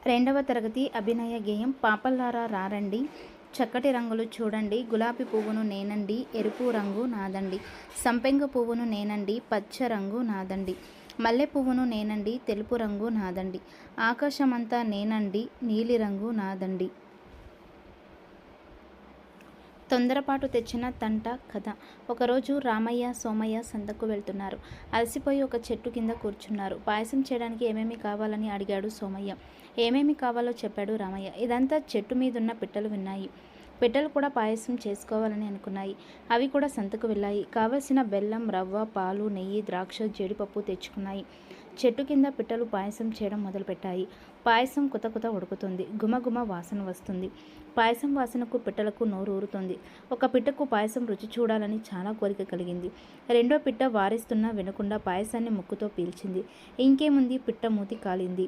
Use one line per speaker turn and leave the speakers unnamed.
రెండవ తరగతి అభినయ గేయం. పాపల్లారా రారండి, చక్కటి రంగులు చూడండి, గులాబీ పువ్వును నేనండి, ఎరుపు రంగు నాదండి, సంపెంగ పువ్వును నేనండి, పచ్చ రంగు నాదండి, మల్లె పువ్వును నేనండి, తెలుపు రంగు నాదండి, ఆకాశమంతా నేనండి, నీలిరంగు నాదండి. తొందరపాటు తెచ్చిన తంట కథ. ఒకరోజు రామయ్య సోమయ్య సంతకు వెళ్తున్నారు. అలసిపోయి ఒక చెట్టు కింద కూర్చున్నారు. పాయసం చేయడానికి ఏమేమి కావాలని అడిగాడు సోమయ్య. ఏమేమి కావాలో చెప్పాడు రామయ్య. ఇదంతా చెట్టు మీదున్న పిట్టలు విన్నాయి. పిట్టలు కూడా పాయసం చేసుకోవాలని అనుకున్నాయి. అవి కూడా సంతకు వెళ్ళాయి. కావలసిన బెల్లం, రవ్వ, పాలు, నెయ్యి, ద్రాక్ష, జీడిపప్పు తెచ్చుకున్నాయి. చెట్టు కింద పిట్టలు పాయసం చేయడం మొదలుపెట్టాయి. పాయసం కుత కుత ఉడుకుతుంది. గుమగుమ వాసన వస్తుంది. పాయసం వాసనకు పిట్టలకు నోరు ఊరుతుంది. ఒక పిట్టకు పాయసం రుచి చూడాలని చాలా కోరిక కలిగింది. రెండో పిట్ట వారిస్తున్నా వినకుండా పాయసాన్ని ముక్కుతో పీల్చింది. ఇంకేముంది, పిట్ట మూతి కాలింది.